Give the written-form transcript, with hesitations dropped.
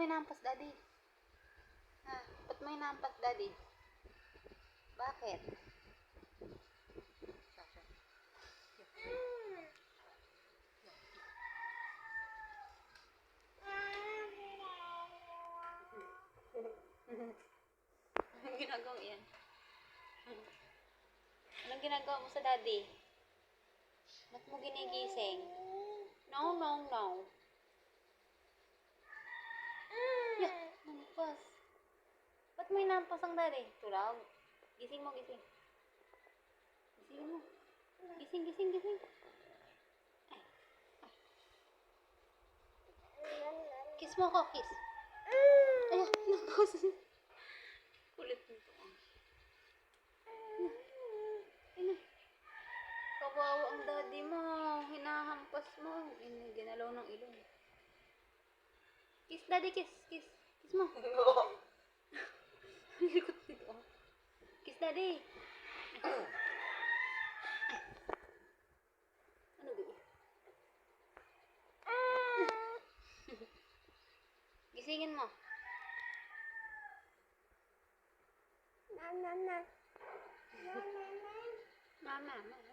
mo hinampas, daddy? Ha? Ba't mo hinampas, daddy? Bakit? Anong ginagawa mo yan? Anong ginagawa mo sa daddy? Ba't mo ginigising? No, no, no. Yeah, nampas. Ba't mo hinampas ang daddy? Tulog. Gising mo, gising. Gising mo. Gising, gising, gising. Ay. Kiss mo ako, kiss. Ay, nampas. Kulit nito. Ay, kawawa ang daddy mo. Hinahampas mo. Ginalaw ng ilong. Kiss, daddy, kiss, kiss. Kiss mo. Likot nito. Kiss, daddy. Ano ba? Gisingin mo. Mama. Mama.